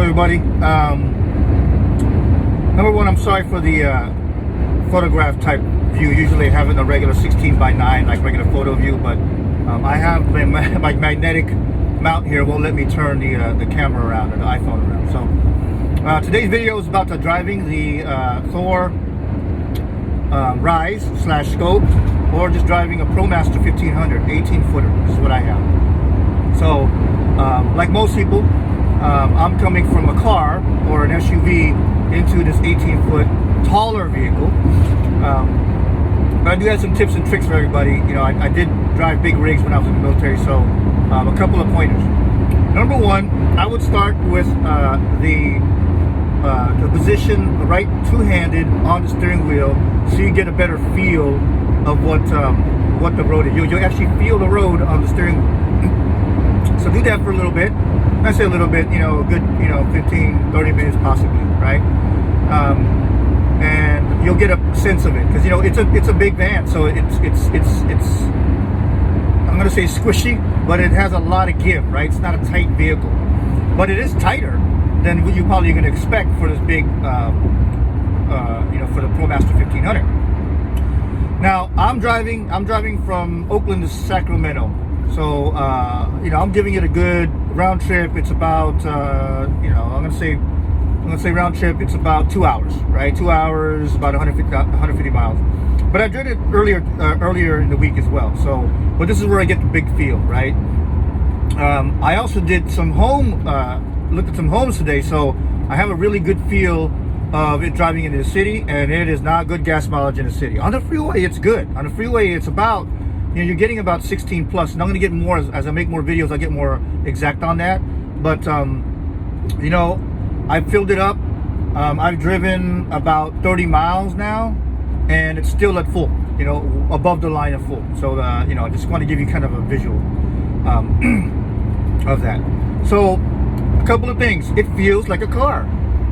Hello everybody. Number one, I'm sorry for the photograph type view. Usually I have it in a regular 16:9 like regular photo view, but I have my magnetic mount here won't let me turn the camera around or the iPhone around. So today's video is about driving the Thor Rize / scope, or just driving a Promaster 1500 18-footer. This is what I have. So like most people, I'm coming from a car or an SUV into this 18-foot taller vehicle. But I do have some tips and tricks for everybody. You know, I did drive big rigs when I was in the military, so a couple of pointers. Number one, I would start with the position right two-handed on the steering wheel, so you get a better feel of what the road is. You'll actually feel the road on the steering wheel. So do that for a little bit. I say a little bit, a good, 15, 30 minutes possibly, right? And you'll get a sense of it, because it's a big van, so it's I'm gonna say squishy, but it has a lot of give, right? It's not a tight vehicle, but it is tighter than what you probably gonna expect for this big, for the Promaster 1500. Now I'm driving from Oakland to Sacramento. So, I'm giving it a good round trip. It's about, I'm gonna say round trip. It's about 2 hours, right? 2 hours, about 150 miles. But I did it earlier in the week as well. So, but this is where I get the big feel, right? I also did looked at some homes today. So I have a really good feel of it driving into the city, and it is not good gas mileage in the city. On the freeway, it's good. On the freeway, it's about, you're getting about 16 plus, and I'm going to get more as I make more videos. I'll get more exact on that. But I filled it up. I've driven about 30 miles now, and it's still at full, above the line of full. So I just want to give you kind of a visual of that. So a couple of things. It feels like a car.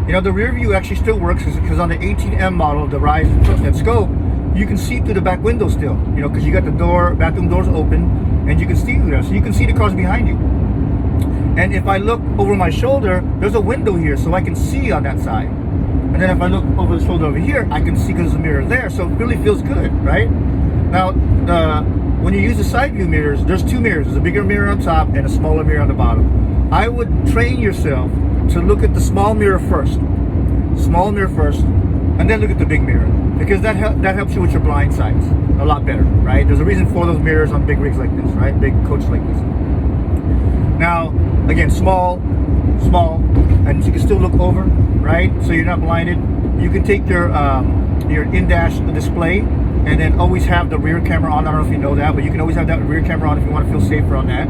The rear view actually still works, because on the 18M model, the Rize and scope, you can see through the back window still, because you got the bathroom doors open, and you can see through there, so you can see the cars behind you. And if I look over my shoulder, there's a window here, so I can see on that side. And then if I look over the shoulder over here, I can see, because there's a mirror there, so it really feels good, right? Now, when you use the side view mirrors, there's two mirrors. There's a bigger mirror on top and a smaller mirror on the bottom. I would train yourself to look at the small mirror first, and then look at the big mirror, because that helps you with your blind sides a lot better, right? There's a reason for those mirrors on big rigs like this, right? Big coach like this. Now, again, small, and you can still look over, right? So you're not blinded. You can take your in-dash display, and then always have the rear camera on. I don't know if you know that, but you can always have that rear camera on if you want to feel safer on that.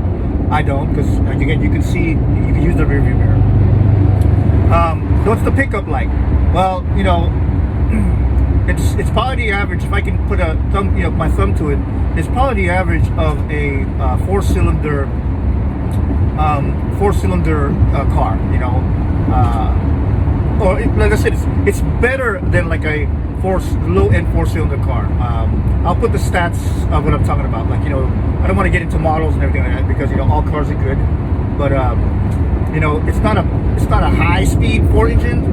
I don't, because again, you can use the rear view mirror. What's the pickup like? Well, it's probably the average. If I can put my thumb to it, it's probably the average of a four-cylinder car. Or like I said, it's better than like a low-end four-cylinder car. I'll put the stats of what I'm talking about. Like, I don't want to get into models and everything like that, because all cars are good, but it's not a high-speed four-engine.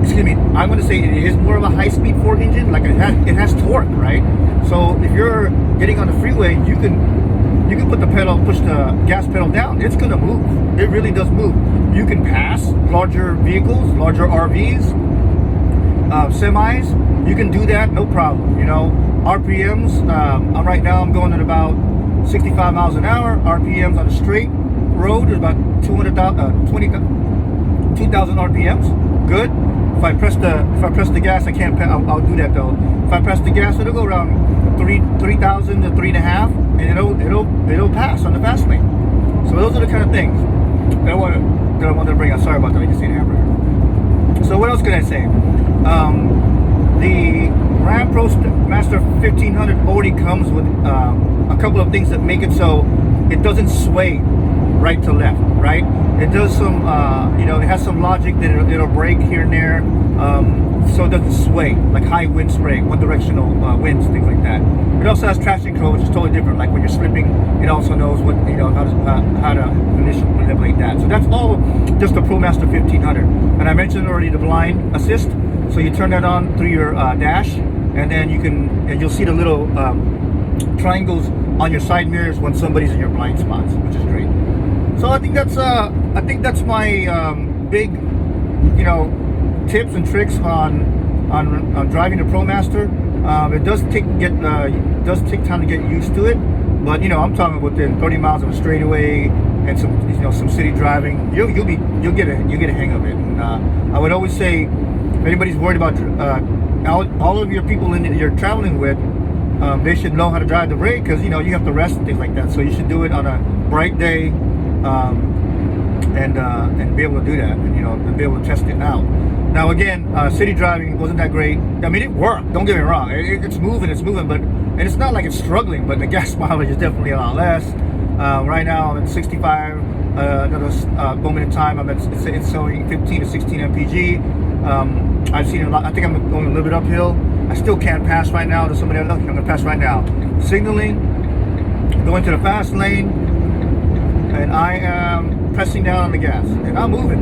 Excuse me, I'm going to say it is more of a high-speed four engine. Like it has torque, right? So if you're getting on the freeway, you can push the gas pedal down. It's going to move. It really does move. You can pass larger vehicles, larger RVs, semis. You can do that, no problem. RPMs. Right now I'm going at about 65 miles an hour. RPMs on a straight road is about 2,000 RPMs. Good. If I press the gas, I'll do that though. If I press the gas, it'll go around 3,000 to 3.5, and it'll pass on the fast lane. So those are the kind of things that I wanted to bring up. Sorry about that. I just ate a hamburger. So what else can I say? The Ram Promaster 1500 already comes with a couple of things that make it so it doesn't sway right to left, right? It does some, it has some logic that it'll brake here and there, so it doesn't sway, like high wind spray, one directional winds, things like that. It also has traction control, which is totally different. Like when you're slipping, it also knows what, how to manipulate that. So that's all just the Promaster 1500. And I mentioned already the blind assist. So you turn that on through your dash, and then you'll see the little triangles on your side mirrors when somebody's in your blind spots, which is great. So I think that's my big, tips and tricks on driving the Promaster. It does take time to get used to it, but I'm talking within 30 miles of a straightaway and some city driving, you'll get a hang of it. And I would always say, if anybody's worried about all of your people you're traveling with, they should know how to drive the brake, because you have to rest and things like that. So you should do it on a bright day, and be able to do that, and be able to test it out. Now again, city driving wasn't that great. I mean, it worked. Don't get me wrong. It's moving, but and it's not like it's struggling. But the gas mileage is definitely a lot less. Right now I'm at 65. Another moment in time, it's showing 15 to 16 mpg. I've seen a lot. I think I'm going a little bit uphill. I still can't pass right now. There's somebody else. I'm gonna pass right now. Signaling, going to the fast lane, and I am pressing down on the gas, and I'm moving.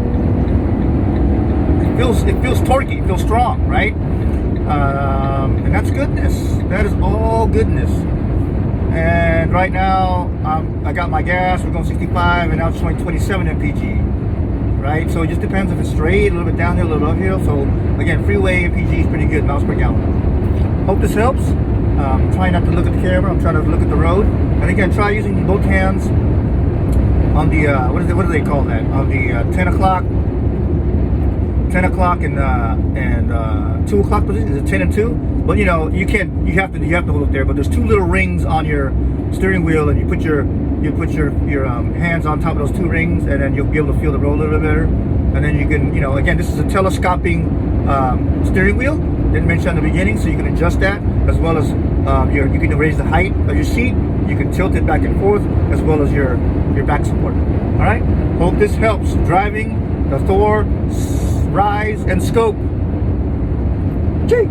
It feels torquey, it feels strong, right? And that's goodness. That is all goodness. And right now, I got my gas. We're going 65, and now it's showing 27 mpg, right? So it just depends if it's straight, a little bit downhill, a little uphill. So again, freeway mpg is pretty good, miles per gallon. Hope this helps. I'm trying not to look at the camera. I'm trying to look at the road. And again, try using both hands on the what do they call that? On the 10 o'clock and 2 o'clock position. Is it 10 and 2? But you have to hold it there. But there's two little rings on your steering wheel, and you put your hands on top of those two rings, and then you'll be able to feel the road a little bit better. And then you can, again, this is a telescoping steering wheel. Didn't mention at the beginning, so you can adjust that, as well as you can raise the height of your seat. You can tilt it back and forth, as well as your back support. All right. Hope this helps driving the Thor Rize and Scope. Gee.